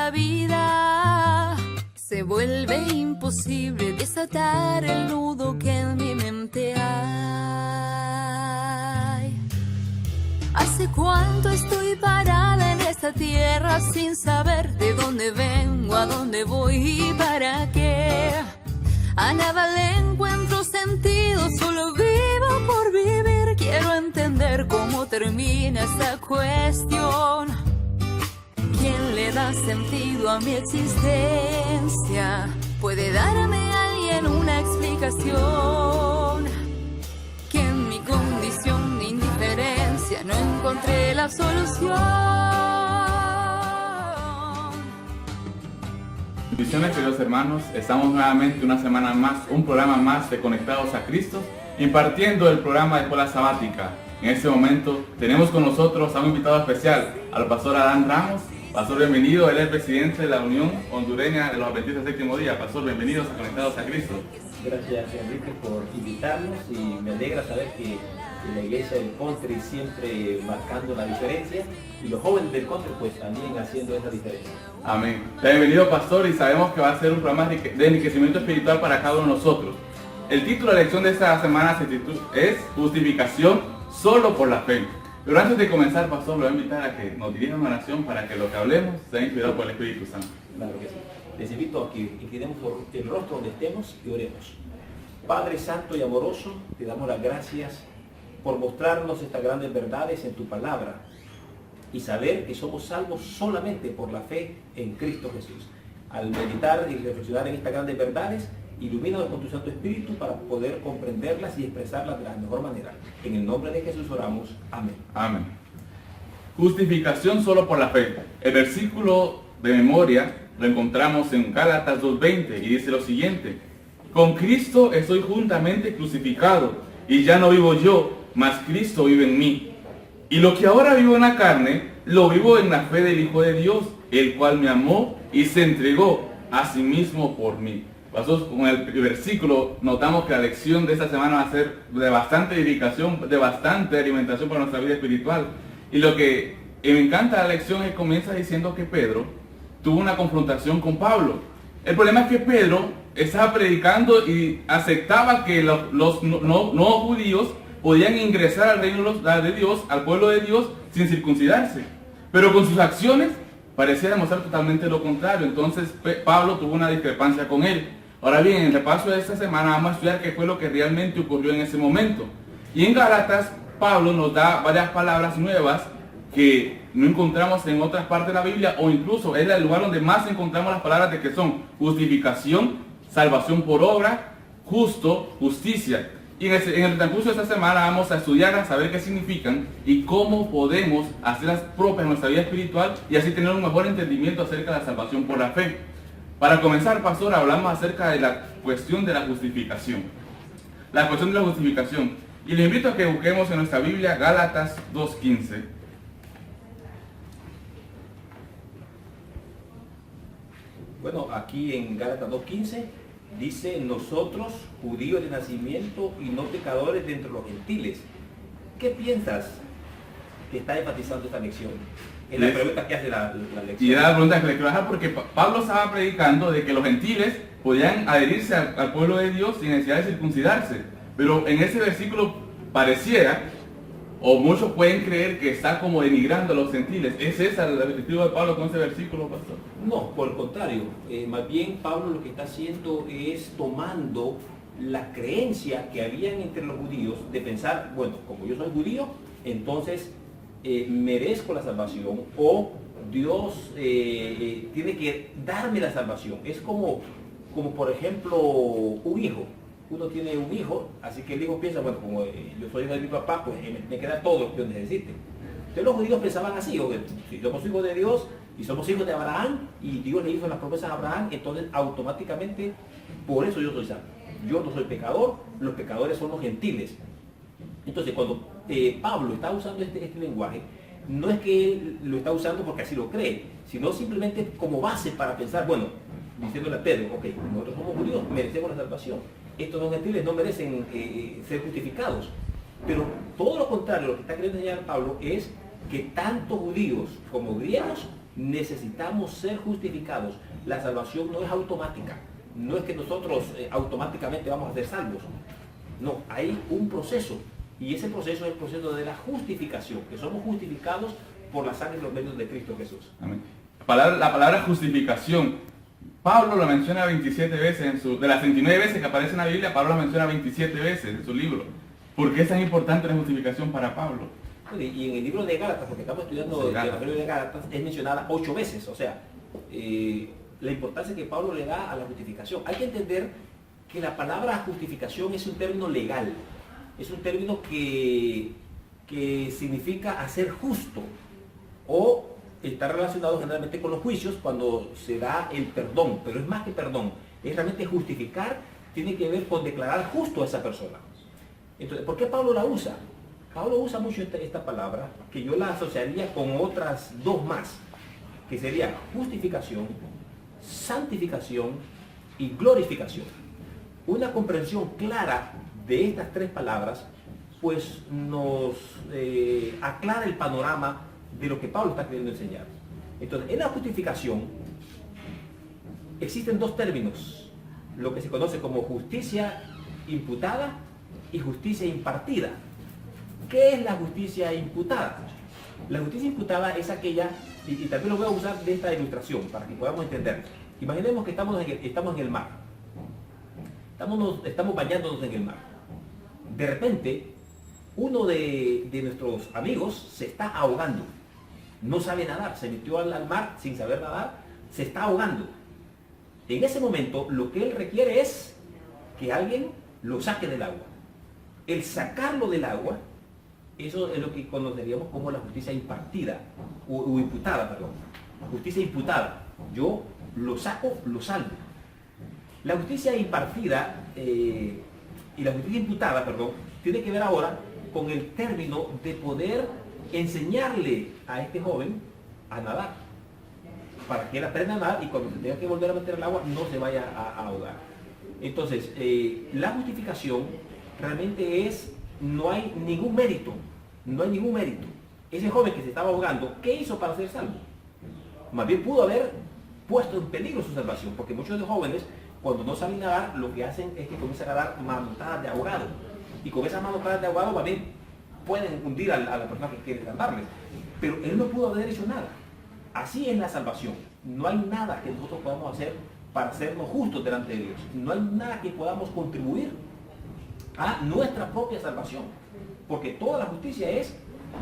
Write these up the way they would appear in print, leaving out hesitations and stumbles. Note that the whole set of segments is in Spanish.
la vida, se vuelve imposible desatar el nudo que en mi mente hay. ¿Hace cuánto estoy parada en esta tierra sin saber de dónde vengo, a dónde voy y para qué? A nada le encuentro sentido, solo vivo por vivir. Quiero entender cómo termina esta cuestión. ¿Quién le da sentido a mi existencia? ¿Puede darme alguien una explicación? Que en mi condición de indiferencia no encontré la solución. Bendiciones, queridos hermanos, estamos nuevamente una semana más, un programa más de Conectados a Cristo, impartiendo el programa de Escuela Sabática. En este momento tenemos con nosotros a un invitado especial, al pastor Adán Ramos. Pastor, bienvenido, él es presidente de la Unión Hondureña de los Adventistas del Séptimo Día. Pastor, bienvenidos a Conectados a Cristo. Gracias, Enrique, por invitarnos y me alegra saber que la iglesia del country siempre marcando la diferencia y los jóvenes del country pues también haciendo esa diferencia. Amén. Bienvenido, pastor, y sabemos que va a ser un programa de enriquecimiento espiritual para cada uno de nosotros. El título de la lección de esta semana es Justificación solo por la fe. Pero antes de comenzar, pastor, lo voy a invitar a que nos dirija una oración para que lo que hablemos sea inspirado por el Espíritu Santo. Claro que sí. Les invito a que inclinemos el rostro donde estemos y oremos. Padre Santo y amoroso, te damos las gracias por mostrarnos estas grandes verdades en tu palabra y saber que somos salvos solamente por la fe en Cristo Jesús. Al meditar y reflexionar en estas grandes verdades, ilumínanos con tu Santo Espíritu para poder comprenderlas y expresarlas de la mejor manera. En el nombre de Jesús oramos. Amén. Amén. Justificación solo por la fe. El versículo de memoria lo encontramos en Gálatas 2:20 y dice lo siguiente: con Cristo estoy juntamente crucificado, y ya no vivo yo, mas Cristo vive en mí. Y lo que ahora vivo en la carne, lo vivo en la fe del Hijo de Dios, el cual me amó y se entregó a sí mismo por mí. Pastor, con el versículo notamos que la lección de esta semana va a ser de bastante edificación, de bastante alimentación para nuestra vida espiritual. Y lo que me encanta de la lección es que comienza diciendo que Pedro tuvo una confrontación con Pablo. El problema es que Pedro estaba predicando y aceptaba que los no judíos podían ingresar al reino de Dios, al pueblo de Dios, sin circuncidarse. Pero con sus acciones parecía demostrar totalmente lo contrario. Entonces Pablo tuvo una discrepancia con él. Ahora bien, en el repaso de esta semana vamos a estudiar qué fue lo que realmente ocurrió en ese momento. Y en Gálatas, Pablo nos da varias palabras nuevas que no encontramos en otras partes de la Biblia, o incluso es el lugar donde más encontramos las palabras de que son justificación, salvación por obra, justo, justicia. Y en el transcurso de esta semana vamos a estudiar, a saber qué significan y cómo podemos hacerlas propias en nuestra vida espiritual y así tener un mejor entendimiento acerca de la salvación por la fe. Para comenzar, pastor, hablamos acerca de la cuestión de la justificación. La cuestión de la justificación. Y les invito a que busquemos en nuestra Biblia Gálatas 2:15. Bueno, aquí en Gálatas 2:15 dice: nosotros, judíos de nacimiento y no pecadores de entre los gentiles. ¿Qué piensas que está enfatizando esta lección? Es la pregunta que hace la lección. Y era la pregunta que le quiero dejar porque Pablo estaba predicando de que los gentiles podían adherirse al pueblo de Dios sin necesidad de circuncidarse. Pero en ese versículo pareciera, o muchos pueden creer que está como denigrando a los gentiles. ¿Es esa el objetivo de Pablo con ese versículo, pastor? No, por el contrario. Más bien Pablo lo que está haciendo es tomando la creencia que habían entre los judíos de pensar, bueno, como yo soy judío, entonces merezco la salvación, o Dios tiene que darme la salvación. Es como por ejemplo un hijo. Uno tiene un hijo, así que el hijo piensa, bueno, como yo soy hijo de mi papá, pues me queda todo lo que yo necesite. Entonces los judíos pensaban así: si somos hijos de Dios y somos hijos de Abraham, y Dios le hizo las promesas a Abraham, entonces automáticamente por eso yo soy salvo. Yo no soy pecador, los pecadores son los gentiles. Entonces cuando Pablo está usando este lenguaje, no es que él lo está usando porque así lo cree, sino simplemente como base para pensar, bueno, diciéndole a Pedro, ok, nosotros somos judíos, merecemos la salvación. Estos dos gentiles no merecen ser justificados. Pero todo lo contrario, lo que está queriendo enseñar Pablo es que tanto judíos como griegos Necesitamos ser justificados. La salvación no es automática. No es que nosotros automáticamente vamos a ser salvos. No, hay un proceso. Y ese proceso es el proceso de la justificación, que somos justificados por la sangre y los méritos de Cristo Jesús. Amén. La palabra justificación, Pablo la menciona 27 veces, de las 39 veces que aparece en la Biblia, Pablo la menciona 27 veces en su libro. ¿Por qué es tan importante la justificación para Pablo? Y en el libro de Gálatas, porque estamos estudiando el Evangelio de Gálatas, es mencionada 8 veces. O sea, la importancia que Pablo le da a la justificación. Hay que entender que la palabra justificación es un término legal. Es un término que significa hacer justo, o está relacionado generalmente con los juicios cuando se da el perdón, pero es más que perdón, es realmente justificar, tiene que ver con declarar justo a esa persona. Entonces, ¿por qué Pablo la usa? Pablo usa mucho esta palabra, que yo la asociaría con otras dos más, que sería justificación, santificación y glorificación. Una comprensión clara de estas tres palabras, pues nos aclara el panorama de lo que Pablo está queriendo enseñar. Entonces, en la justificación existen dos términos, lo que se conoce como justicia imputada y justicia impartida. ¿Qué es la justicia imputada? La justicia imputada es aquella, y también lo voy a usar de esta ilustración para que podamos entender. Imaginemos que estamos en el mar. Estamos bañándonos en el mar. De repente, uno de nuestros amigos se está ahogando. No sabe nadar, se metió al mar sin saber nadar, se está ahogando. En ese momento, lo que él requiere es que alguien lo saque del agua. El sacarlo del agua, eso es lo que conoceríamos como la justicia impartida, o imputada, perdón. Justicia imputada. Yo lo saco, lo salvo. La justicia impartida y la justicia imputada, perdón, tiene que ver ahora con el término de poder enseñarle a este joven a nadar, para que él aprenda a nadar y cuando se tenga que volver a meter al agua no se vaya a ahogar. Entonces, la justificación realmente no hay ningún mérito, Ese joven que se estaba ahogando, ¿qué hizo para ser salvo? Más bien pudo haber puesto en peligro su salvación, porque muchos de los jóvenes, cuando no saben nadar, lo que hacen es que comienzan a dar manotadas de ahogado, y con esas manotadas de ahogado más bien pueden hundir a la persona que quiere salvarles. Pero él no pudo haber hecho nada. Así es la salvación. No hay nada que nosotros podamos hacer para hacernos justos delante de Dios. No hay nada que podamos contribuir a nuestra propia salvación. Porque toda la justicia es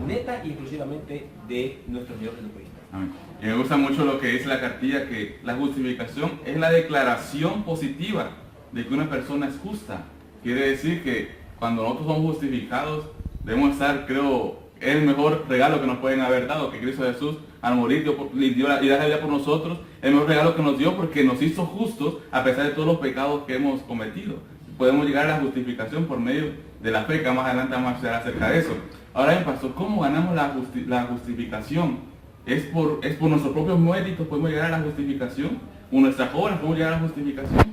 neta y exclusivamente de nuestro Señor Jesucristo. Amén. Y me gusta mucho lo que dice la cartilla, que la justificación es la declaración positiva de que una persona es justa. Quiere decir que cuando nosotros somos justificados, debemos estar, creo, es el mejor regalo que nos pueden haber dado, que Cristo Jesús al morir dio la vida por nosotros, el mejor regalo que nos dio porque nos hizo justos a pesar de todos los pecados que hemos cometido. Podemos llegar a la justificación por medio de la fe, que más adelante vamos a hablar acerca de eso. Ahora bien, pastor, ¿cómo ganamos la justificación? ¿Es por nuestros propios méritos podemos llegar a la justificación? ¿O nuestras obras podemos llegar a la justificación?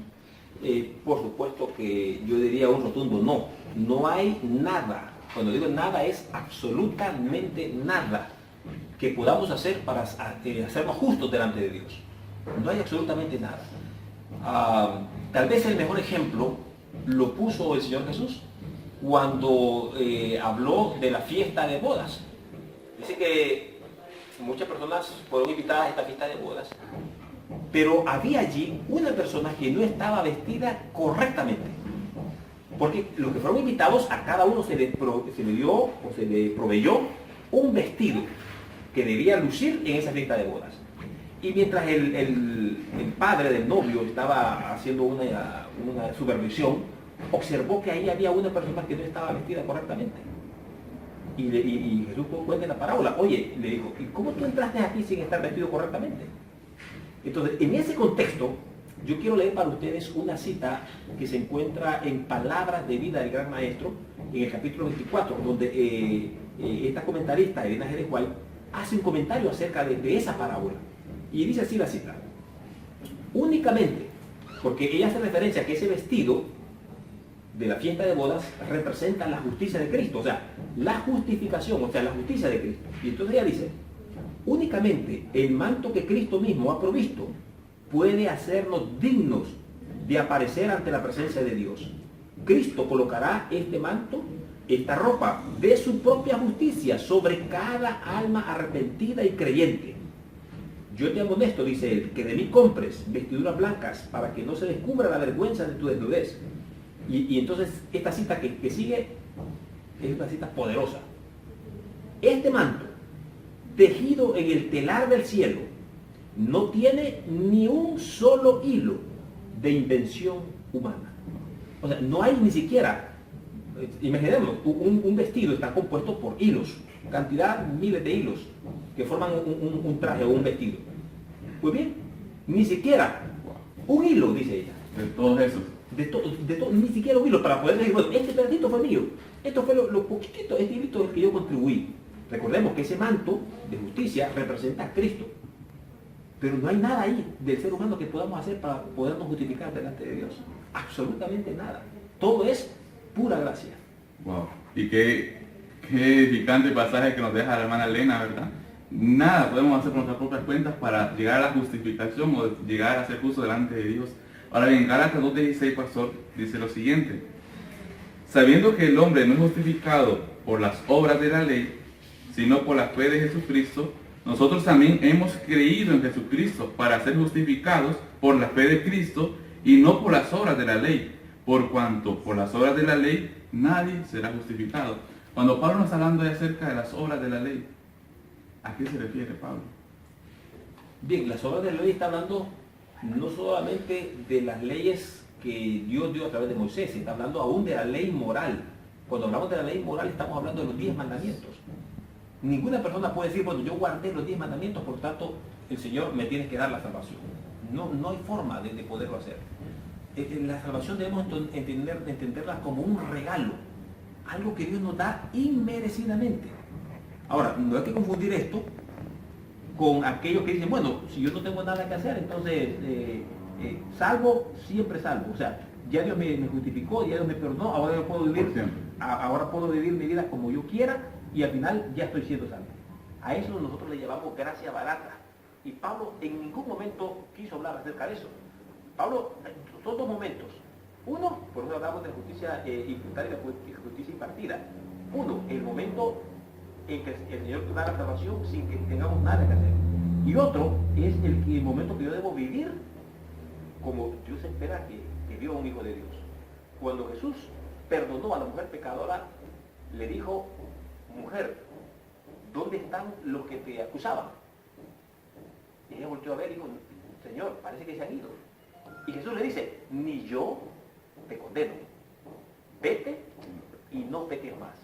Por supuesto que yo diría un rotundo no. No hay nada. Cuando digo nada es absolutamente nada que podamos hacer para hacernos justos delante de Dios. No hay absolutamente nada. Tal vez el mejor ejemplo lo puso el Señor Jesús cuando habló de la fiesta de bodas. Dice que muchas personas fueron invitadas a esta fiesta de bodas, pero había allí una persona que no estaba vestida correctamente. Porque los que fueron invitados, a cada uno se le dio o se le proveyó un vestido que debía lucir en esa fiesta de bodas. Y mientras el padre del novio estaba haciendo una supervisión, observó que ahí había una persona que no estaba vestida correctamente. Y Jesús cuenta la parábola. Oye, le dijo, ¿y cómo tú entraste aquí sin estar vestido correctamente? Entonces, en ese contexto, yo quiero leer para ustedes una cita que se encuentra en Palabras de Vida del Gran Maestro, en el capítulo 24, donde esta comentarista, Elena G. White, hace un comentario acerca de esa parábola. Y dice así la cita: únicamente, porque ella hace referencia a que ese vestido de la fiesta de bodas representa la justicia de Cristo, o sea, la justificación, o sea, la justicia de Cristo. Y entonces ella dice, únicamente el manto que Cristo mismo ha provisto puede hacernos dignos de aparecer ante la presencia de Dios. Cristo colocará este manto, esta ropa de su propia justicia sobre cada alma arrepentida y creyente. Yo te amonesto, dice él, que de mí compres vestiduras blancas para que no se descubra la vergüenza de tu desnudez. Y entonces esta cita que sigue es una cita poderosa. Este manto, tejido en el telar del cielo, no tiene ni un solo hilo de invención humana. O sea, no hay ni siquiera, imaginemos, un vestido está compuesto por hilos, cantidad, miles de hilos que forman un traje o un vestido. Pues bien, ni siquiera un hilo, dice ella. De todos esos. De todo, ni siquiera un hilo para poder decir, bueno, este pedacito fue mío, esto fue lo poquitito, este hilito es que yo contribuí. Recordemos que ese manto de justicia representa a Cristo. Pero no hay nada ahí del ser humano que podamos hacer para podernos justificar delante de Dios. Absolutamente nada. Todo es pura gracia. Wow. Y qué edificante pasaje que nos deja la hermana Elena, ¿verdad? Nada podemos hacer por nuestras propias cuentas para llegar a la justificación o llegar a ser justo delante de Dios. Ahora bien, Gálatas 2:16, pastor, dice lo siguiente: sabiendo que el hombre no es justificado por las obras de la ley, sino por la fe de Jesucristo, nosotros también hemos creído en Jesucristo para ser justificados por la fe de Cristo y no por las obras de la ley, por cuanto por las obras de la ley nadie será justificado. Cuando Pablo nos está hablando acerca de las obras de la ley, ¿a qué se refiere Pablo? Bien, las obras de la ley está hablando no solamente de las leyes que Dios dio a través de Moisés, está hablando aún de la ley moral. Cuando hablamos de la ley moral estamos hablando de los 10 mandamientos. Ninguna persona puede decir, bueno, yo guardé los 10 mandamientos, por tanto el Señor me tiene que dar la salvación. No hay forma de poderlo hacer. La salvación debemos entenderla como un regalo, algo que Dios nos da inmerecidamente. Ahora, no hay que confundir esto con aquellos que dicen, bueno, si yo no tengo nada que hacer, entonces salvo, siempre salvo. O sea, ya Dios me justificó, ya Dios me perdonó, ahora yo puedo vivir mi vida como yo quiera y al final ya estoy siendo salvo. A eso nosotros le llamamos gracia barata. Y Pablo en ningún momento quiso hablar acerca de eso. Pablo, son dos momentos. Uno, por eso hablamos de justicia imputada y justicia impartida. Uno, el momento en que el Señor da la salvación sin que tengamos nada que hacer. Y otro es el momento que yo debo vivir como Dios espera que viva un hijo de Dios. Cuando Jesús perdonó a la mujer pecadora, le dijo, mujer, ¿dónde están los que te acusaban? Y ella volteó a ver y dijo, Señor, parece que se han ido. Y Jesús le dice, ni yo te condeno. Vete y no peques más.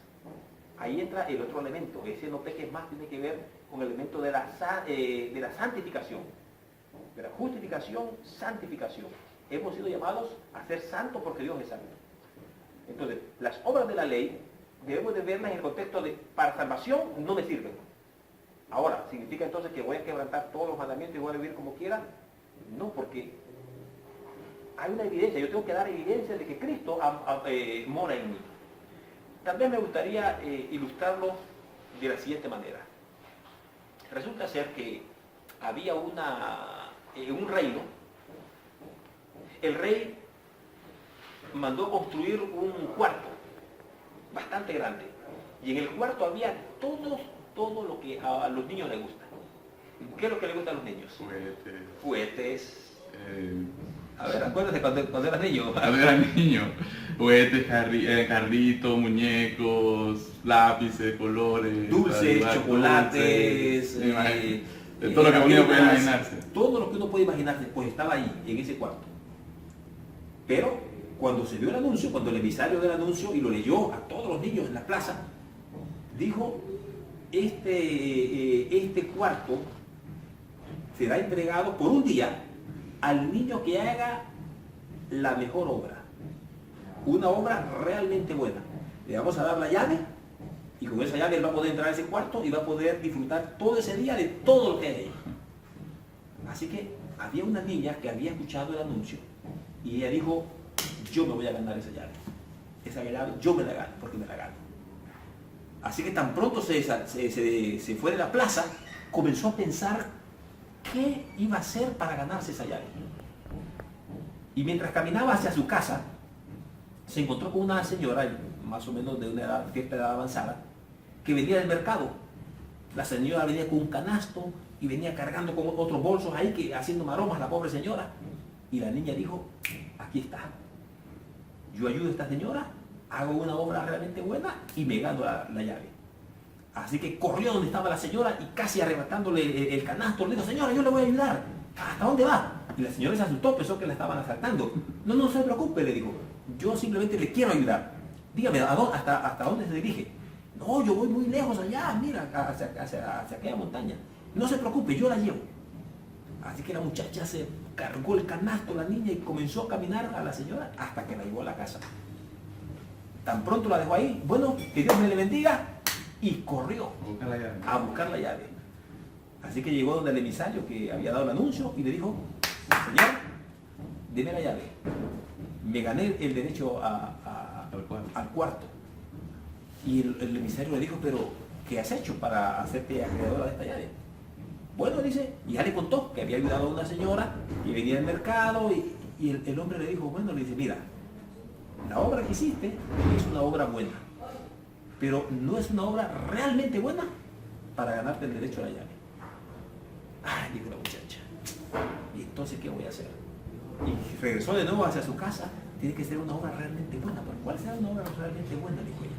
Ahí entra el otro elemento. Ese no peques más tiene que ver con el elemento de la santificación. De la justificación, santificación. Hemos sido llamados a ser santos porque Dios es santo. Entonces, las obras de la ley debemos de verlas en el contexto de, para salvación no me sirven. Ahora, ¿significa entonces que voy a quebrantar todos los mandamientos y voy a vivir como quiera? No, porque hay una evidencia, yo tengo que dar evidencia de que Cristo mora en mí. También me gustaría ilustrarlo de la siguiente manera. Resulta ser que había un reino. El rey mandó construir un cuarto bastante grande. Y en el cuarto había todo lo que a los niños les gusta. ¿Qué es lo que les gusta a los niños? Juguetes. A ver, acuérdate cuando eras niño. Cuando era niño. Juguetes, carritos, muñecos, lápices, colores. Dulces, chocolates. De todo lo que uno puede imaginarse. Todo lo que uno puede imaginarse, pues estaba ahí, en ese cuarto. Pero cuando se vio el anuncio, cuando el emisario del anuncio y lo leyó a todos los niños en la plaza, dijo, este cuarto será entregado por un día al niño que haga la mejor obra. Una obra realmente buena. Le vamos a dar la llave y con esa llave él va a poder entrar a ese cuarto y va a poder disfrutar todo ese día de todo lo que hay ahí. Así que había una niña que había escuchado el anuncio y ella dijo, yo me voy a ganar esa llave. Esa llave yo me la gano porque me la gano. Así que tan pronto se fue de la plaza, comenzó a pensar qué iba a hacer para ganarse esa llave. Y mientras caminaba hacia su casa, se encontró con una señora, más o menos de una edad, cierta edad avanzada, que venía del mercado. La señora venía con un canasto y venía cargando con otros bolsos ahí, haciendo maromas la pobre señora. Y la niña dijo, aquí está. Yo ayudo a esta señora, hago una obra realmente buena y me gano la llave. Así que corrió donde estaba la señora y casi arrebatándole el canasto, le dijo, señora, yo le voy a ayudar. ¿Hasta dónde va? Y la señora se asustó, pensó que la estaban asaltando. No se preocupe, le dijo. Yo simplemente le quiero ayudar. Dígame, ¿hasta dónde se dirige? No, yo voy muy lejos allá, mira, hacia aquella montaña. No se preocupe, yo la llevo. Así que la muchacha se cargó el canasto, la niña, y comenzó a caminar a la señora hasta que la llevó a la casa. Tan pronto la dejó ahí, bueno, que Dios me le bendiga, y corrió a buscar la llave. Así que llegó donde el emisario que había dado el anuncio y le dijo, señor, deme la llave. Me gané el derecho al cuarto. Y el emisario le dijo, pero ¿qué has hecho para hacerte acreedora de esta llave? Bueno, dice, y ya le contó que había ayudado a una señora que venía del mercado y el hombre le dijo, bueno, le dice, mira, la obra que hiciste es una obra buena, pero no es una obra realmente buena para ganarte el derecho a la llave. Ay, dijo la muchacha, ¿y entonces qué voy a hacer? Y regresó de nuevo hacia su casa. Tiene que ser una obra realmente buena. ¿Pero cuál será una obra realmente buena? Dijo ella.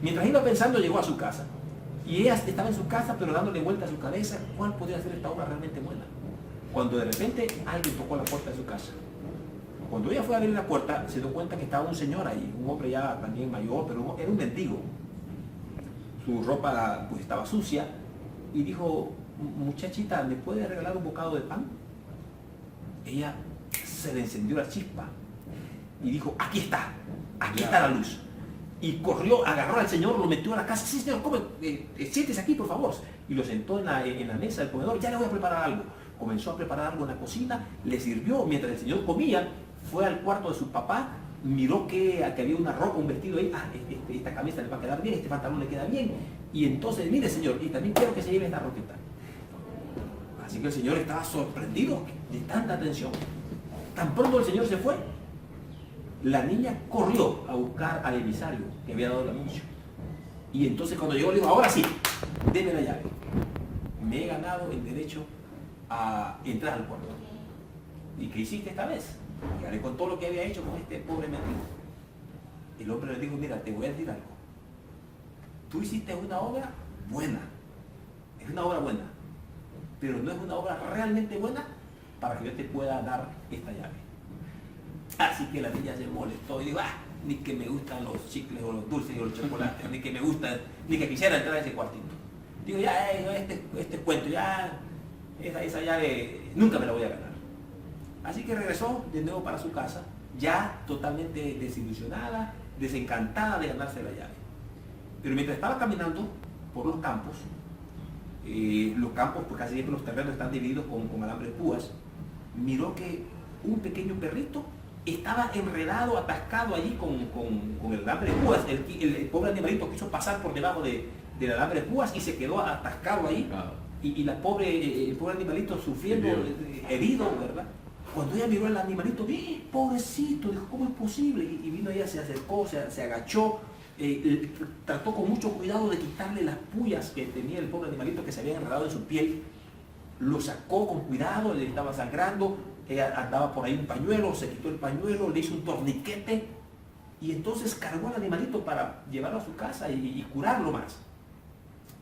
Mientras iba pensando, llegó a su casa. Y ella estaba en su casa, pero dándole vuelta a su cabeza, ¿cuál podría ser esta obra realmente buena? Cuando de repente alguien tocó la puerta de su casa. Cuando ella fue a abrir la puerta, se dio cuenta que estaba un señor ahí, un hombre ya también mayor, pero era un mendigo. Su ropa pues estaba sucia y dijo, muchachita, ¿me puede regalar un bocado de pan? Ella se le encendió la chispa y dijo, aquí está la luz. Y corrió, agarró al señor, lo metió a la casa. Sí, señor, come, siéntese aquí, por favor. Y lo sentó en la mesa del comedor. Ya le voy a preparar algo. Comenzó a preparar algo en la cocina, le sirvió. Mientras el señor comía, fue al cuarto de su papá, miró que había una ropa, un vestido ahí. Esta camisa le va a quedar bien, este pantalón le queda bien. Y entonces, mire, señor, y también quiero que se lleve esta ropita. Así que el señor estaba sorprendido de tanta atención. Tan pronto el señor se fue, la niña corrió a buscar al emisario que había dado el anuncio. Y entonces cuando llegó le dijo, ahora sí, deme la llave. Me he ganado el derecho a entrar al cuarto. ¿Y qué hiciste esta vez? Ya le contó lo que había hecho con este pobre mendigo. El hombre le dijo, mira, te voy a decir algo. Tú hiciste una obra buena. Es una obra buena. Pero no es una obra realmente buena para que yo te pueda dar esta llave. Así que la niña se molestó y dijo, ni que me gustan los chicles o los dulces o los chocolates, ni que me gusta, ni que quisiera entrar a ese cuartito. Digo, ya, este cuento, ya, esa llave nunca me la voy a ganar. Así que regresó de nuevo para su casa, ya totalmente desilusionada, desencantada de ganarse la llave. Pero mientras estaba caminando por los campos, pues casi siempre los terrenos están divididos con alambres púas, miró que un pequeño perrito estaba enredado, atascado allí con el alambre de púas. El pobre animalito quiso pasar por debajo del alambre de púas y se quedó atascado ahí. Y el pobre animalito sufriendo, herido, ¿verdad? Cuando ella miró al animalito, pobrecito, dijo, ¿cómo es posible? Y vino ella, se acercó, se agachó, trató con mucho cuidado de quitarle las puyas que tenía el pobre animalito que se había enredado en su piel. Lo sacó con cuidado, le estaba sangrando. Ella andaba por ahí un pañuelo, se quitó el pañuelo, le hizo un torniquete y entonces cargó al animalito para llevarlo a su casa y curarlo más.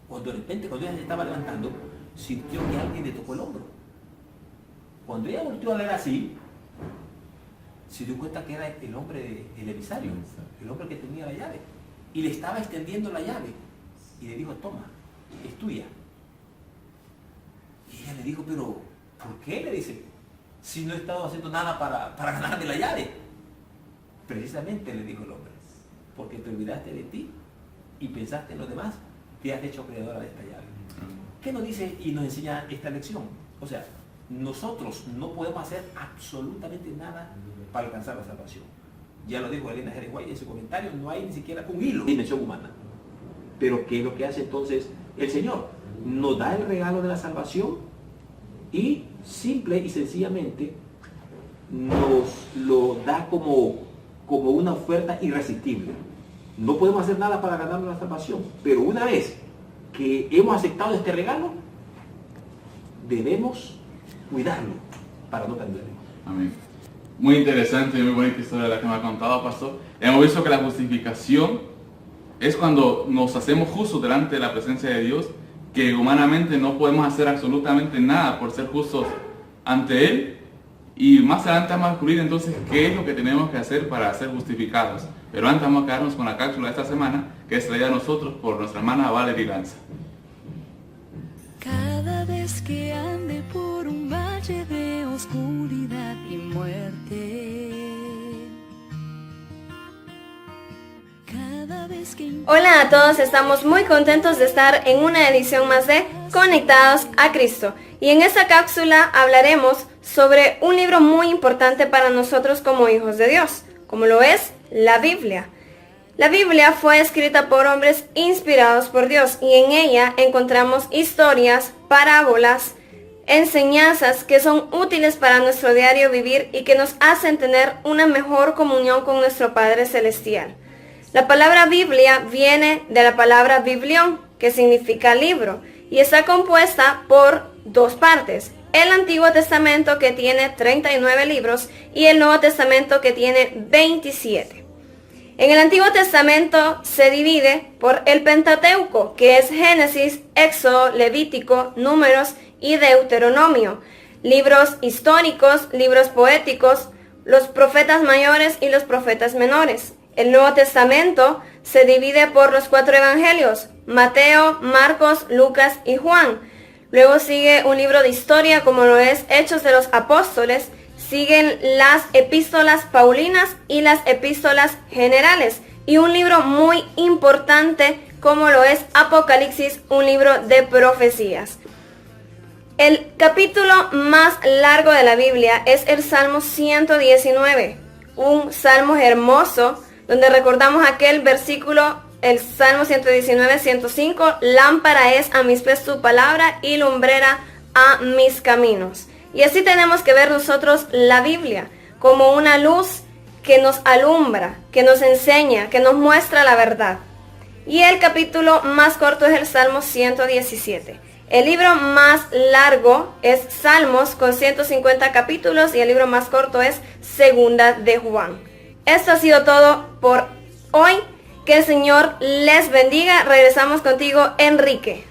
Cuando de repente, cuando ella se estaba levantando, sintió que alguien le tocó el hombro. Cuando ella volteó a ver así, se dio cuenta que era el hombre, el emisario, el hombre que tenía la llave. Y le estaba extendiendo la llave. Y le dijo, toma, es tuya. Y ella le dijo, pero, ¿por qué? Le dice, si no he estado haciendo nada para ganarme la llave. Precisamente, le dijo el hombre, porque te olvidaste de ti y pensaste en los demás, te has hecho creadora de esta llave. ¿Qué nos dice y nos enseña esta lección? O sea, nosotros no podemos hacer absolutamente nada para alcanzar la salvación. Ya lo dijo Elena G. White en su comentario, no hay ni siquiera un hilo de dimensión humana. Pero ¿qué es lo que hace entonces el Señor? nos da el regalo de la salvación y simple y sencillamente nos lo da como una oferta irresistible. No podemos hacer nada para ganarnos la salvación, pero una vez que hemos aceptado este regalo, debemos cuidarlo para no perderlo. Amén. Muy interesante y muy bonita historia la que me ha contado, pastor. Hemos visto que la justificación es cuando nos hacemos justos delante de la presencia de Dios, que humanamente no podemos hacer absolutamente nada por ser justos ante Él. Y más adelante vamos a descubrir entonces qué es lo que tenemos que hacer para ser justificados. Pero antes vamos a quedarnos con la cápsula de esta semana, que es traída a nosotros por nuestra hermana Valerie Lanza. Cada vez que ande por un valle de oscuridad y muerte. Cada vez que... Hola a todos, estamos muy contentos de estar en una edición más de Conectados a Cristo. Y en esta cápsula hablaremos sobre un libro muy importante para nosotros como hijos de Dios, como lo es la Biblia. La Biblia fue escrita por hombres inspirados por Dios y en ella encontramos historias, parábolas, enseñanzas que son útiles para nuestro diario vivir y que nos hacen tener una mejor comunión con nuestro Padre Celestial. La palabra Biblia viene de la palabra biblión, que significa libro, y está compuesta por dos partes. El Antiguo Testamento, que tiene 39 libros, y el Nuevo Testamento, que tiene 27. En el Antiguo Testamento se divide por el Pentateuco, que es Génesis, Éxodo, Levítico, Números y Deuteronomio. Libros históricos, libros poéticos, los profetas mayores y los profetas menores. El Nuevo Testamento se divide por los 4 evangelios, Mateo, Marcos, Lucas y Juan. Luego sigue un libro de historia como lo es Hechos de los Apóstoles. Siguen las epístolas paulinas y las epístolas generales. Y un libro muy importante como lo es Apocalipsis, un libro de profecías. El capítulo más largo de la Biblia es el Salmo 119, un salmo hermoso donde recordamos aquel versículo, el Salmo 119, 105, lámpara es a mis pies tu palabra y lumbrera a mis caminos. Y así tenemos que ver nosotros la Biblia como una luz que nos alumbra, que nos enseña, que nos muestra la verdad. Y el capítulo más corto es el Salmo 117. El libro más largo es Salmos con 150 capítulos y el libro más corto es Segunda de Juan. Esto ha sido todo por hoy. Que el Señor les bendiga. Regresamos contigo, Enrique.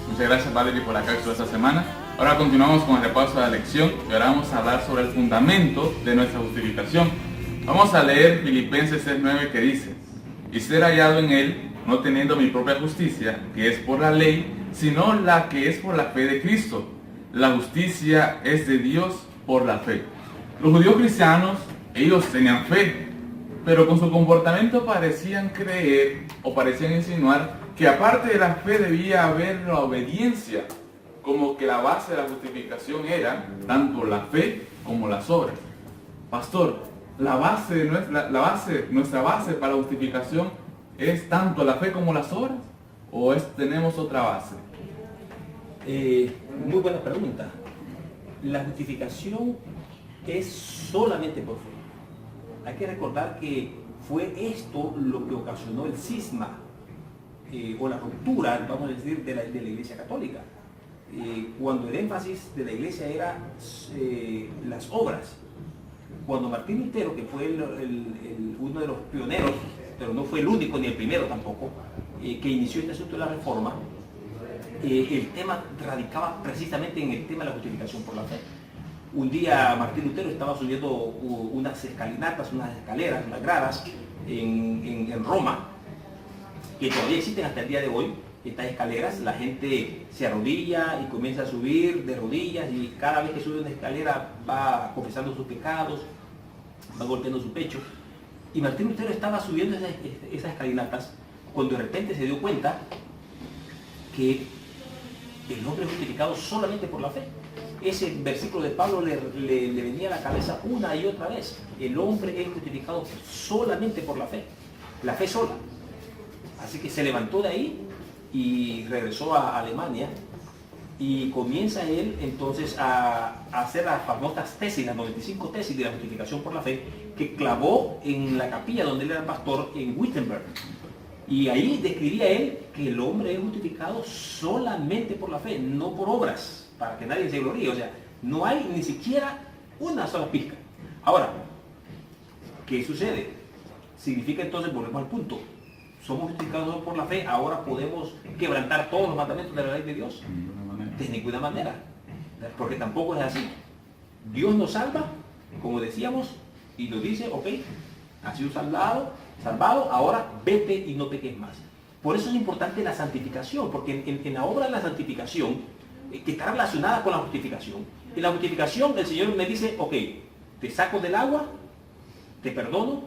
Muchas gracias, Valerie, por la cápsula esta semana. Ahora continuamos con el repaso de la lección y ahora vamos a hablar sobre el fundamento de nuestra justificación. Vamos a leer Filipenses 6:9 que dice: y ser hallado en él, no teniendo mi propia justicia, que es por la ley, sino la que es por la fe de Cristo. La justicia es de Dios por la fe. Los judíos cristianos, ellos tenían fe, pero con su comportamiento parecían creer o parecían insinuar que aparte de la fe debía haber la obediencia, como que la base de la justificación era tanto la fe como las obras. Pastor, nuestra base para la justificación es tanto la fe como las obras, o tenemos otra base. Muy buena pregunta. La justificación es solamente por fe. Hay que recordar que fue esto lo que ocasionó el cisma o la ruptura, vamos a decir, de la Iglesia Católica. Cuando el énfasis de la Iglesia era las obras. Cuando Martín Lutero, que fue uno de los pioneros, pero no fue el único ni el primero tampoco, que inició este asunto de la Reforma, el tema radicaba precisamente en el tema de la justificación por la fe. Un día Martín Lutero estaba subiendo unas escalinatas, unas escaleras, unas gradas en Roma, que todavía existen hasta el día de hoy. Estas escaleras, la gente se arrodilla y comienza a subir de rodillas y cada vez que sube una escalera va confesando sus pecados, va golpeando su pecho. Y Martín Lutero estaba subiendo esas escalinatas cuando de repente se dio cuenta que el hombre es justificado solamente por la fe. ese versículo de Pablo le venía a la cabeza una y otra vez. El hombre es justificado solamente por la fe sola. Así que se levantó de ahí y regresó a Alemania y comienza él entonces a hacer las famosas tesis, las 95 tesis de la justificación por la fe, que clavó en la capilla donde él era pastor en Wittenberg. Y ahí describía él que el hombre es justificado solamente por la fe, no por obras, para que nadie se gloríe. O sea, no hay ni siquiera una sola pizca. Ahora, ¿qué sucede? Significa entonces, volvemos al punto, somos justificados por la fe, ahora podemos quebrantar todos los mandamientos de la ley de Dios. De ninguna manera, porque tampoco es así. Dios nos salva, como decíamos, y nos dice, ok, has sido salvado, ahora vete y no peques más. Por eso es importante la santificación, porque en la obra de la santificación, que está relacionada con la justificación, en la justificación el Señor me dice, ok, te saco del agua, te perdono,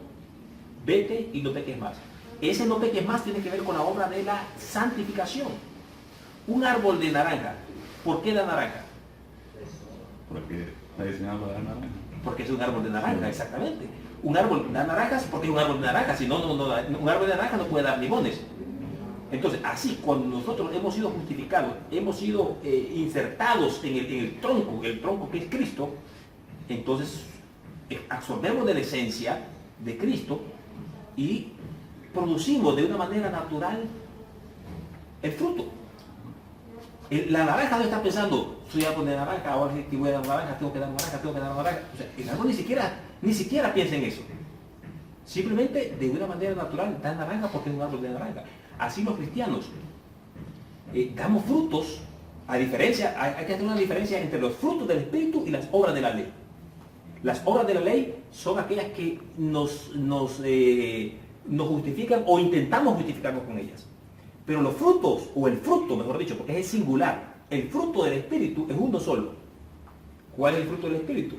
vete y no peques más. Ese no peques más tiene que ver con la obra de la santificación. Un árbol de naranja, ¿por qué da naranja? Porque está diseñado para dar naranja. Porque es un árbol de naranja, exactamente. Un árbol da naranjas porque es un árbol de naranja, si no, un árbol de naranja no puede dar limones. Entonces, así, cuando nosotros hemos sido justificados, hemos sido insertados en el tronco que es Cristo, entonces absorbemos de la esencia de Cristo y producimos de una manera natural el fruto. La naranja no está pensando, soy árbol de naranja, ahora sí voy a dar naranja, tengo que dar naranja. O sea, el árbol ni siquiera piensa en eso. Simplemente de una manera natural da naranja porque es un árbol de naranja. Así los cristianos damos frutos, hay que hacer una diferencia entre los frutos del Espíritu y las obras de la ley. Las obras de la ley son aquellas que nos justifican o intentamos justificarnos con ellas. Pero los frutos, o el fruto, mejor dicho, porque es singular, el fruto del Espíritu es uno solo. ¿Cuál es el fruto del Espíritu?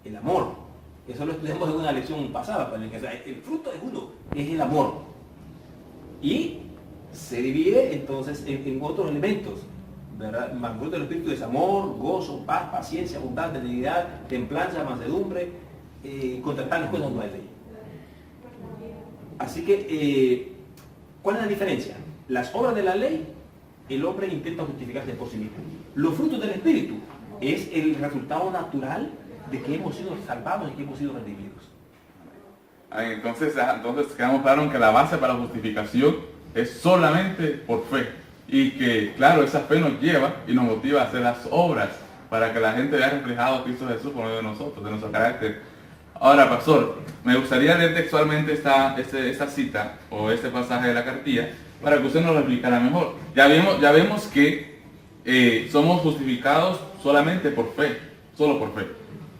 El amor. Eso lo estudiamos en una lección pasada. El fruto es uno, es el amor. Y se divide entonces en otros elementos, ¿verdad? El fruto del Espíritu es amor, gozo, paz, paciencia, bondad, benignidad, templanza, mansedumbre. Contra tales cosas no hay ley. Así que, ¿cuál es la diferencia? Las obras de la ley, el hombre intenta justificarse por sí mismo. Los frutos del Espíritu es el resultado natural de que hemos sido salvados y que hemos sido redimidos. Entonces quedamos claros que la base para la justificación es solamente por fe. Y que, claro, esa fe nos lleva y nos motiva a hacer las obras para que la gente vea reflejado a Cristo Jesús por medio de nosotros, de nuestro carácter. Ahora, pastor, me gustaría leer textualmente esta cita o este pasaje de la cartilla para que usted nos lo explicara mejor. Ya vemos que somos justificados solamente por fe, solo por fe.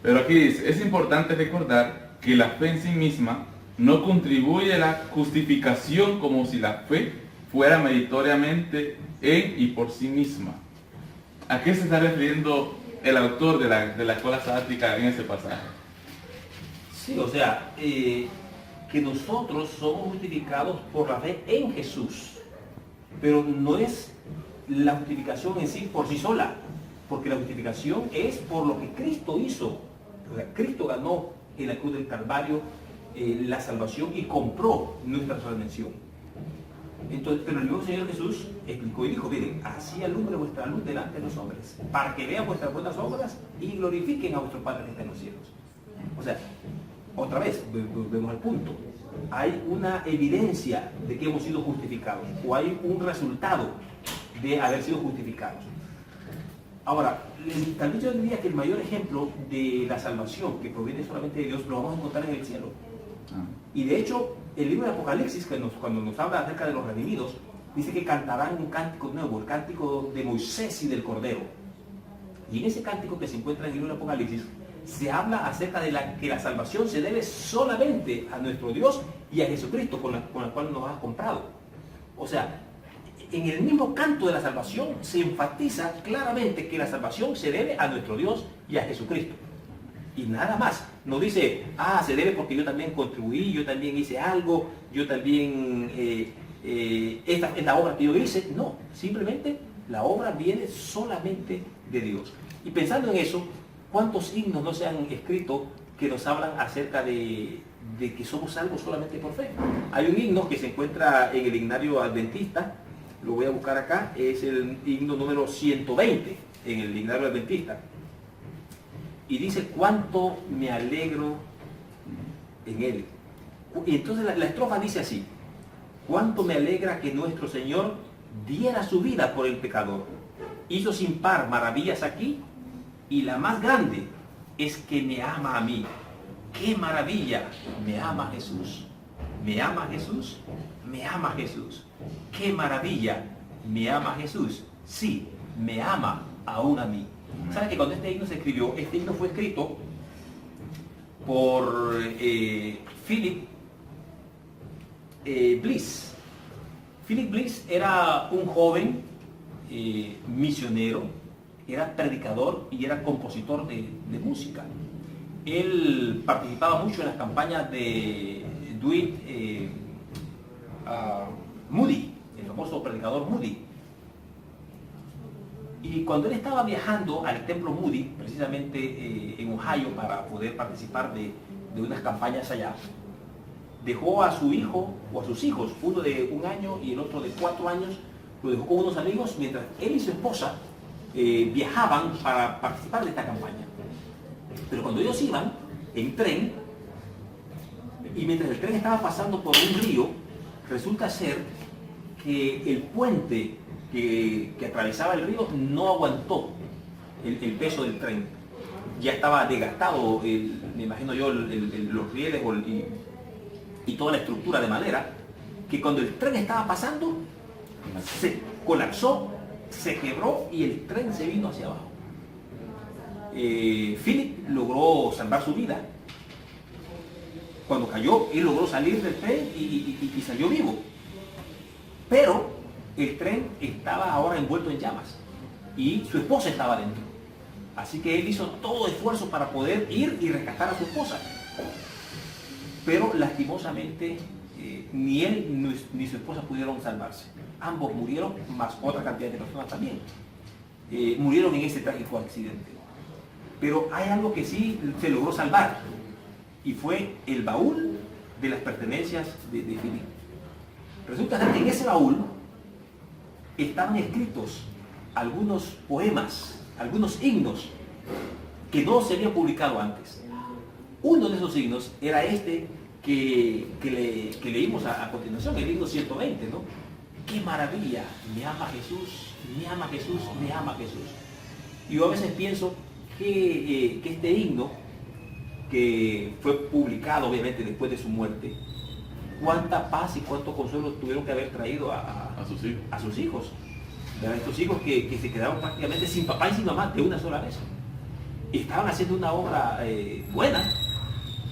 Pero aquí dice, es importante recordar que la fe en sí misma no contribuye a la justificación como si la fe fuera meritoriamente en y por sí misma. ¿A qué se está refiriendo el autor de la escuela sabática en ese pasaje? Sí, o sea, que nosotros somos justificados por la fe en Jesús, pero no es la justificación en sí por sí sola, porque la justificación es por lo que Cristo hizo. O sea, Cristo ganó en la cruz del Calvario la salvación y compró nuestra redención. Entonces, pero el mismo Señor Jesús explicó y dijo, miren, así alumbre vuestra luz delante de los hombres, para que vean vuestras buenas obras y glorifiquen a vuestro Padre que está en los cielos. O sea, otra vez, vemos al punto. Hay una evidencia de que hemos sido justificados, o hay un resultado de haber sido justificados. Ahora, tal vez yo diría que el mayor ejemplo de la salvación que proviene solamente de Dios lo vamos a encontrar en el cielo. Y de hecho, el libro de Apocalipsis, cuando nos habla acerca de los redimidos, dice que cantarán un cántico nuevo, el cántico de Moisés y del Cordero. Y en ese cántico que se encuentra en el libro de Apocalipsis, se habla acerca de que la salvación se debe solamente a nuestro Dios y a Jesucristo con el cual nos ha comprado. O sea, en el mismo canto de la salvación se enfatiza claramente que la salvación se debe a nuestro Dios y a Jesucristo. Y nada más. No dice, se debe porque yo también contribuí, yo también hice algo, yo también, esta obra que yo hice. No, simplemente la obra viene solamente de Dios. Y pensando en eso, ¿cuántos himnos no se han escrito que nos hablan acerca de que somos salvos solamente por fe? Hay un himno que se encuentra en el himnario adventista, lo voy a buscar acá, es el himno número 120 en el himnario adventista. Y dice, cuánto me alegro en él. Y entonces la estrofa dice así, cuánto me alegra que nuestro Señor diera su vida por el pecador. Hizo sin par maravillas aquí, y la más grande es que me ama a mí. ¡Qué maravilla! Me ama Jesús. ¿Me ama Jesús? Me ama Jesús. ¡Qué maravilla! Me ama Jesús. Sí, me ama aún a mí. ¿Sabes que cuando este himno se escribió, este himno fue escrito por Philip Bliss? Philip Bliss era un joven misionero, era predicador y era compositor de música. Él participaba mucho en las campañas de Dwight Moody, el famoso predicador Moody. Y cuando él estaba viajando al templo Moody, precisamente en Ohio, para poder participar de unas campañas allá, dejó a su hijo, o a sus hijos, uno de 1 año y el otro de 4 años, lo dejó con unos amigos, mientras él y su esposa viajaban para participar de esta campaña. Pero cuando ellos iban en tren, y mientras el tren estaba pasando por un río, resulta ser que el puente que atravesaba el río no aguantó el peso del tren. Ya estaba desgastado, me imagino yo, los rieles y toda la estructura de madera, que cuando el tren estaba pasando, se colapsó, se quebró y el tren se vino hacia abajo. Philip logró salvar su vida. Cuando cayó, él logró salir del tren y salió vivo. Pero el tren estaba ahora envuelto en llamas y su esposa estaba dentro. Así que él hizo todo esfuerzo para poder ir y rescatar a su esposa. Pero lastimosamente ni él ni su esposa pudieron salvarse. Ambos murieron, más otra cantidad de personas también. Murieron en ese trágico accidente. Pero hay algo que sí se logró salvar, y fue el baúl de las pertenencias de Philip. Resulta que en ese baúl estaban escritos algunos poemas, algunos himnos que no se habían publicado antes. Uno de esos himnos era este que leímos a continuación, el himno 120, ¿no? ¡Qué maravilla! Me ama Jesús, me ama Jesús, me ama Jesús. Y yo a veces pienso que este himno, que fue publicado obviamente después de su muerte, cuánta paz y cuánto consuelo tuvieron que haber traído a sus hijos. A estos hijos que se quedaron prácticamente sin papá y sin mamá de una sola vez. Y estaban haciendo una obra buena,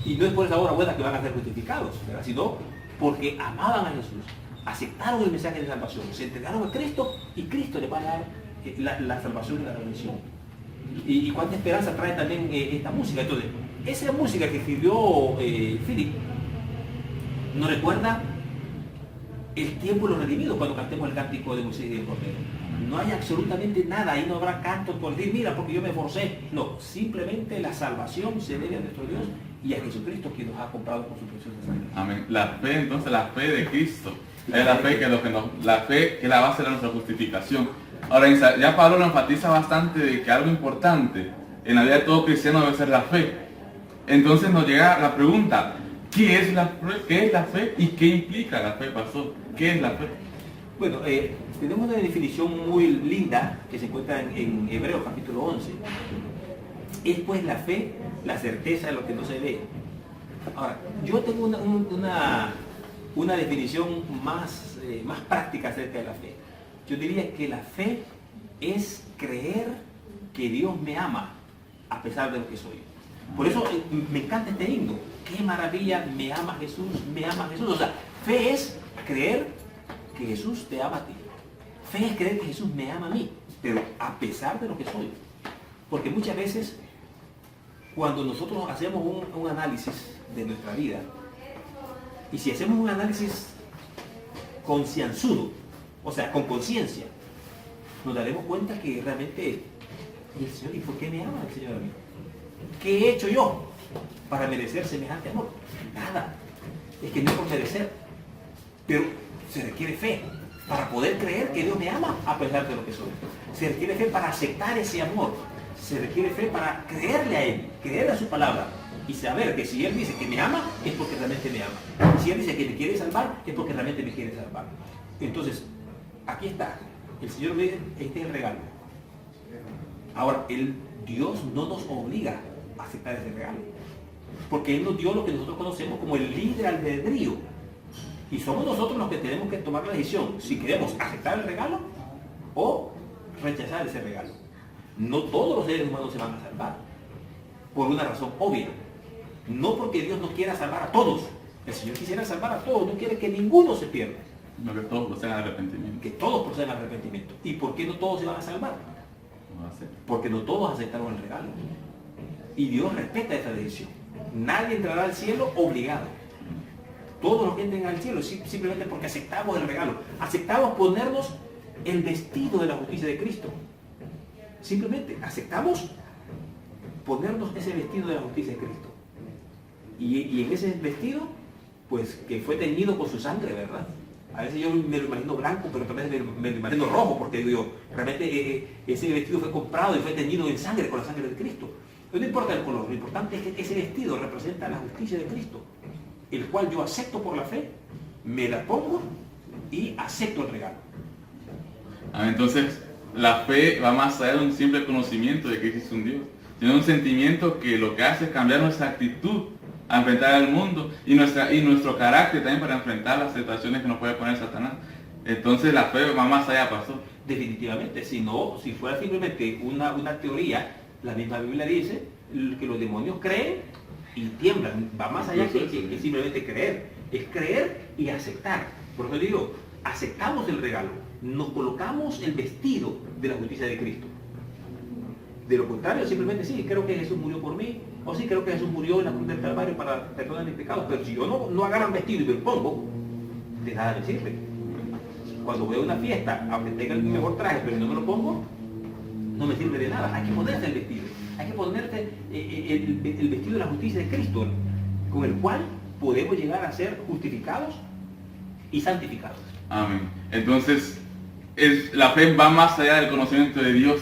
y no es por esa obra buena que van a ser justificados, ¿verdad? Sino porque amaban a Jesús, aceptaron el mensaje de salvación, se entregaron a Cristo, y Cristo les va a dar la salvación y la redención. Y cuánta esperanza trae también esta música. Entonces, esa música que escribió Philip nos recuerda el tiempo de los redimidos cuando cantemos el cántico de Moisés y el Cordero. No hay absolutamente nada, ahí no habrá cantos por decir, mira, porque yo me esforcé. No, simplemente la salvación se debe a nuestro Dios y a Jesucristo, quien nos ha comprado por su preciosa sangre. Amén. La fe, entonces, la fe de Cristo es la fe la fe que es la base de nuestra justificación. Ahora, ya Pablo lo enfatiza bastante de que algo importante en la vida de todo cristiano debe ser la fe. Entonces nos llega la pregunta, ¿qué es la fe y qué implica la fe, pastor? ¿Qué es la fe? Bueno, tenemos una definición muy linda que se encuentra en Hebreos capítulo 11. Es pues la fe, la certeza de lo que no se ve. Ahora, yo tengo una definición más práctica acerca de la fe. Yo diría que la fe es creer que Dios me ama a pesar de lo que soy. Por eso me encanta este himno. ¡Qué maravilla! Me ama Jesús, me ama Jesús. O sea, fe es creer que Jesús te ama a ti. Fe es creer que Jesús me ama a mí, pero a pesar de lo que soy. Porque muchas veces, cuando nosotros hacemos un análisis de nuestra vida, y si hacemos un análisis concienzudo, o sea, con conciencia, nos daremos cuenta que realmente Y el Señor, ¿y por qué me ama el Señor a mí? ¿Qué he hecho yo para merecer semejante amor? Nada. Es que no es por merecer. Pero se requiere fe para poder creer que Dios me ama a pesar de lo que soy. Se requiere fe para aceptar ese amor. Se requiere fe para creerle a Él, creerle a su palabra. Y saber que si Él dice que me ama, es porque realmente me ama. Si Él dice que me quiere salvar, es porque realmente me quiere salvar. Entonces, aquí está. El Señor me dice, este es el regalo. Ahora, Dios no nos obliga a aceptar ese regalo. Porque Él nos dio lo que nosotros conocemos como el libre albedrío. Y somos nosotros los que tenemos que tomar la decisión si queremos aceptar el regalo o rechazar ese regalo. No todos los seres humanos se van a salvar. Por una razón obvia. No porque Dios no quiera salvar a todos. El Señor quisiera salvar a todos, no quiere que ninguno se pierda. No, que todos procedan al arrepentimiento. Que todos procedan al arrepentimiento. ¿Y por qué no todos se van a salvar? Porque no todos aceptaron el regalo. Y Dios respeta esa decisión. Nadie entrará al cielo obligado. Todos los que entren al cielo simplemente porque aceptamos el regalo. Aceptamos ponernos el vestido de la justicia de Cristo. Simplemente aceptamos ponernos ese vestido de la justicia de Cristo. Y en ese vestido, pues que fue teñido con su sangre, ¿verdad? A veces yo me lo imagino blanco, pero también me lo imagino rojo, porque digo, realmente ese vestido fue comprado y fue teñido en sangre, con la sangre de Cristo. No importa el color, lo importante es que ese vestido representa la justicia de Cristo, el cual yo acepto por la fe, me la pongo y acepto el regalo. Entonces, la fe va más allá de un simple conocimiento de que existe un Dios, sino un sentimiento que lo que hace es cambiar nuestra actitud a enfrentar al mundo y nuestro carácter también para enfrentar las situaciones que nos puede poner Satanás. Entonces la fe va más allá, pastor. Definitivamente, si fuera simplemente una teoría, la misma Biblia dice que los demonios creen y tiemblan. Va más allá que simplemente creer. Es creer y aceptar. Por eso digo, aceptamos el regalo, nos colocamos el vestido de la justicia de Cristo. De lo contrario, simplemente sí, creo que Jesús murió por mí, o sí, creo que Jesús murió en la cruz del Calvario para perdonar mis pecados, pero si yo no agarro el vestido y me lo pongo, de nada me sirve. Cuando voy a una fiesta, aunque tenga el mejor traje, pero no me lo pongo, no me sirve de nada. Hay que ponerse el vestido, hay que ponerse el vestido de la justicia de Cristo, con el cual podemos llegar a ser justificados y santificados. Amén. Entonces, la fe va más allá del conocimiento de Dios.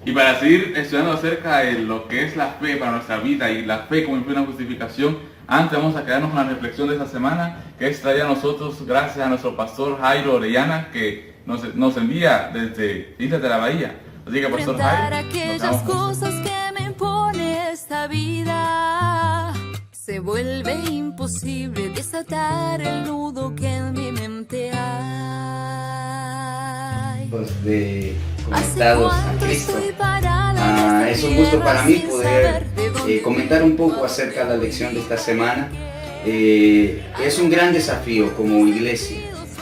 Y para seguir estudiando acerca de lo que es la fe para nuestra vida y la fe como una justificación, antes vamos a quedarnos con la reflexión de esta semana, que es traída a nosotros gracias a nuestro pastor Jairo Orellana, que nos envía desde Islas de la Bahía. Así que, pastor Jairo, aquellas cosas que me impone esta vida, se vuelve imposible desatar el nudo que en mi mente hay. Pues de conectados a Cristo. Es un gusto para mí poder comentar un poco acerca de la lección de esta semana. Es un gran desafío como iglesia.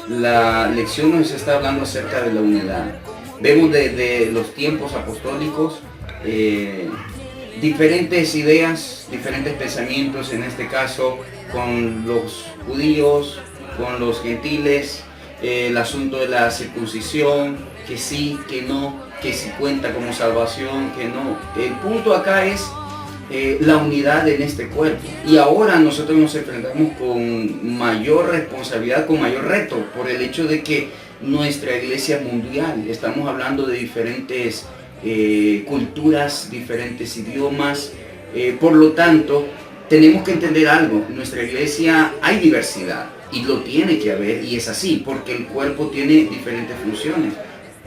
La lección nos está hablando acerca de la unidad. Vemos desde los tiempos apostólicos diferentes ideas, diferentes pensamientos, en este caso con los judíos, con los gentiles, el asunto de la circuncisión, que sí, que no, que si cuenta como salvación, que no. El punto acá es la unidad en este cuerpo. Y ahora nosotros nos enfrentamos con mayor responsabilidad, con mayor reto, por el hecho de que nuestra iglesia mundial, estamos hablando de diferentes culturas, diferentes idiomas, por lo tanto, tenemos que entender algo. En nuestra iglesia hay diversidad, y lo tiene que haber, y es así, porque el cuerpo tiene diferentes funciones.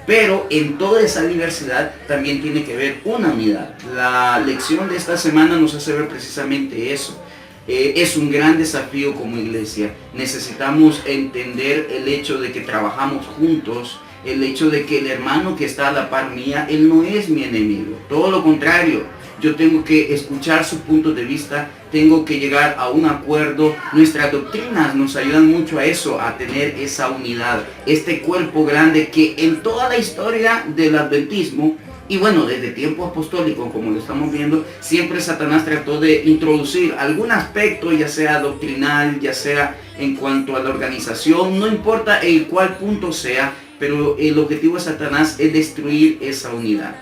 Pero en toda esa diversidad también tiene que haber una unidad. La lección de esta semana nos hace ver precisamente eso. Es un gran desafío como iglesia. Necesitamos entender el hecho de que trabajamos juntos, el hecho de que el hermano que está a la par mía, él no es mi enemigo. Todo lo contrario, yo tengo que escuchar su punto de vista, tengo que llegar a un acuerdo. Nuestras doctrinas nos ayudan mucho a eso, a tener esa unidad, este cuerpo grande que en toda la historia del adventismo, y bueno, desde tiempo apostólico, como lo estamos viendo, siempre Satanás trató de introducir algún aspecto, ya sea doctrinal, ya sea en cuanto a la organización, no importa el cual punto sea, pero el objetivo de Satanás es destruir esa unidad.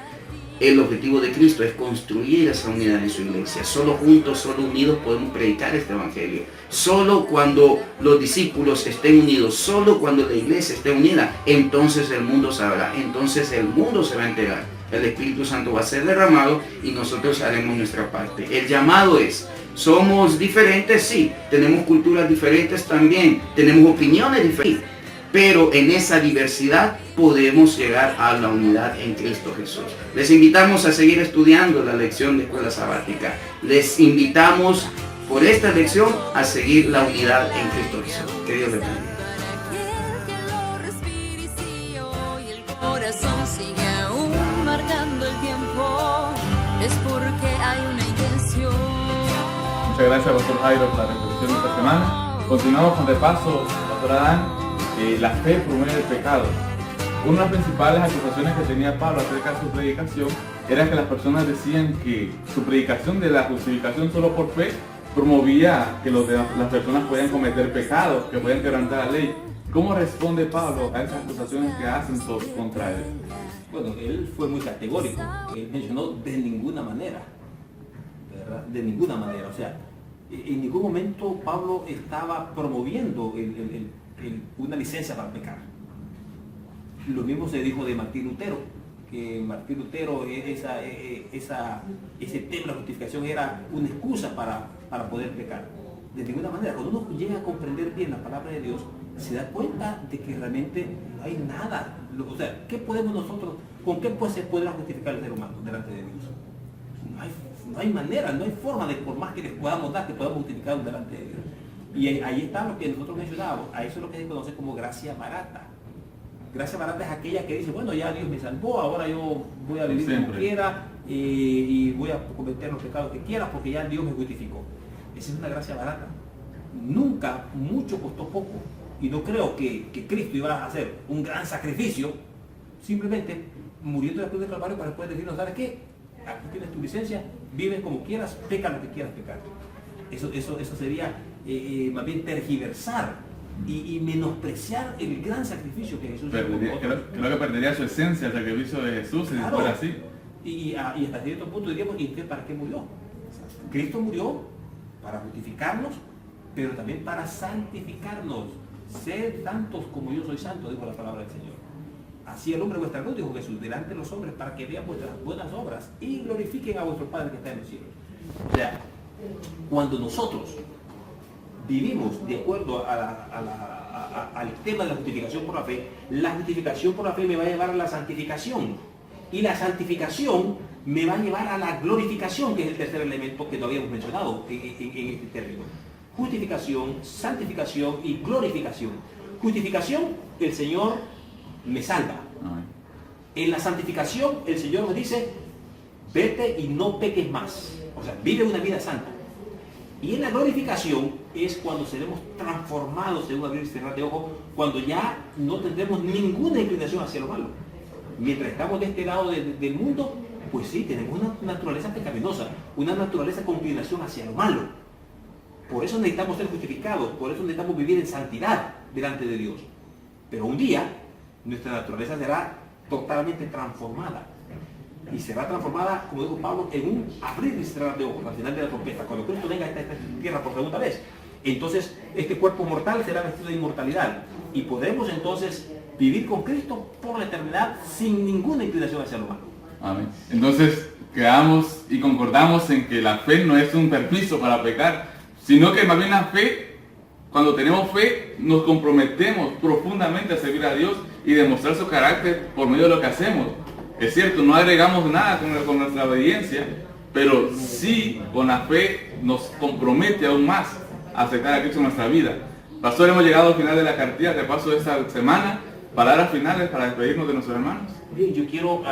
el objetivo de Cristo es construir esa unidad en su iglesia. Solo juntos, solo unidos podemos predicar este evangelio. Solo cuando los discípulos estén unidos, solo cuando la iglesia esté unida, entonces el mundo sabrá, entonces el mundo se va a enterar. El Espíritu Santo va a ser derramado y nosotros haremos nuestra parte. El llamado es, somos diferentes, sí, tenemos culturas diferentes también, tenemos opiniones diferentes, pero en esa diversidad podemos llegar a la unidad en Cristo Jesús. Les invitamos a seguir estudiando la lección de escuela sabática. Les invitamos por esta lección a seguir la unidad en Cristo Jesús. Que Dios les bendiga. Es porque hay una intención. Muchas gracias, Pastor Jairo, por la reflexión de esta semana. Continuamos con repaso, Pastor Adán, la fe por medio del pecado. Una de las principales acusaciones que tenía Pablo acerca de su predicación era que las personas decían que su predicación de la justificación solo por fe promovía que las personas podían cometer pecados, que podían quebrantar la ley. ¿Cómo responde Pablo a esas acusaciones que hacen contra él? Bueno, él fue muy categórico. Él mencionó de ninguna manera, ¿verdad? De ninguna manera. O sea, en ningún momento Pablo estaba promoviendo una licencia para pecar. Lo mismo se dijo de Martín Lutero, que Martín Lutero, ese tema de la justificación era una excusa para poder pecar. De ninguna manera. Cuando uno llega a comprender bien la palabra de Dios, se da cuenta de que realmente no hay nada. O sea, ¿qué podemos nosotros, con qué se podrá justificar el ser humano delante de Dios? No hay manera, no hay forma de, por más que les podamos dar, que podamos justificar delante de Dios. Y ahí está lo que nosotros mencionábamos. A eso es lo que se conoce como gracia barata. Gracia barata es aquella que dice, bueno, ya Dios me salvó, ahora yo voy a vivir como quiera y voy a cometer los pecados que quiera porque ya Dios me justificó. Esa es una gracia barata. Nunca, mucho costó poco. Y no creo que Cristo iba a hacer un gran sacrificio simplemente muriendo en la cruz del Calvario para después decirnos, ¿sabes qué? Aquí tienes tu licencia, vives como quieras, peca lo que quieras pecar. Eso sería más bien tergiversar y menospreciar el gran sacrificio que Jesús hizo. Creo que perdería su esencia el sacrificio de Jesús si fuera así. Y hasta cierto punto diríamos, ¿y para qué murió? Cristo murió para justificarnos, pero también para santificarnos. Sed santos como yo soy santo, dijo la palabra del Señor. Así el hombre vuestra luz, dijo Jesús, delante de los hombres, para que vean vuestras buenas obras y glorifiquen a vuestro Padre que está en los cielos. O sea, cuando nosotros vivimos de acuerdo al tema de la justificación por la fe me va a llevar a la santificación. Y la santificación me va a llevar a la glorificación, que es el tercer elemento que no habíamos mencionado en este término. Justificación, santificación y glorificación. Justificación, el Señor me salva. En la santificación, el Señor nos dice, vete y no peques más. O sea, vive una vida santa. Y en la glorificación es cuando seremos transformados en un abrir y cerrar de ojos, cuando ya no tendremos ninguna inclinación hacia lo malo. Mientras estamos de este lado del mundo, pues sí, tenemos una naturaleza pecaminosa, una naturaleza con inclinación hacia lo malo. Por eso necesitamos ser justificados, por eso necesitamos vivir en santidad delante de Dios. Pero un día, nuestra naturaleza será totalmente transformada. Y será transformada, como dijo Pablo, en un abrir y cerrar de ojos al final de la trompeta. Cuando Cristo venga a esta tierra por segunda vez, entonces este cuerpo mortal será vestido de inmortalidad. Y podremos entonces vivir con Cristo por la eternidad sin ninguna inclinación hacia lo malo. Amén. Entonces quedamos y concordamos en que la fe no es un permiso para pecar, sino que más bien la fe, cuando tenemos fe, nos comprometemos profundamente a servir a Dios y demostrar su carácter por medio de lo que hacemos. Es cierto, no agregamos nada con nuestra obediencia, pero sí con la fe nos compromete aún más a aceptar a Cristo en nuestra vida. Pastor, hemos llegado al final de la cartilla, repaso de esta semana, palabras finales para despedirnos de nuestros hermanos. Bien, yo quiero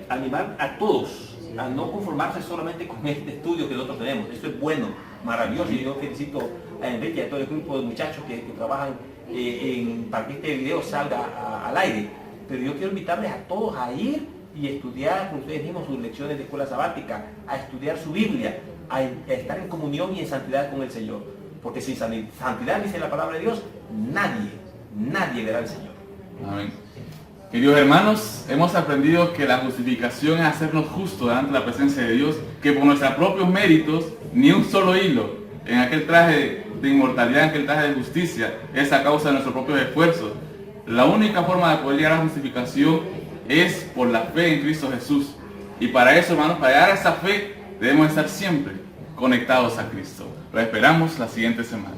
animar a todos a no conformarse solamente con este estudio que nosotros tenemos. Esto es bueno, maravilloso, y yo felicito a Enrique y a todo el grupo de muchachos que trabajan para que este video salga al aire. Pero yo quiero invitarles a todos a ir y estudiar con ustedes mismos sus lecciones de escuela sabática, a estudiar su Biblia, a estar en comunión y en santidad con el Señor. Porque sin santidad, dice la palabra de Dios, nadie verá al Señor. Amén. Queridos hermanos, hemos aprendido que la justificación es hacernos justos delante de la presencia de Dios, que por nuestros propios méritos, ni un solo hilo en aquel traje de inmortalidad, en aquel traje de justicia, es a causa de nuestros propios esfuerzos. La única forma de poder llegar a la justificación es por la fe en Cristo Jesús. Y para eso, hermanos, para llegar a esa fe, debemos estar siempre conectados a Cristo. Lo esperamos la siguiente semana.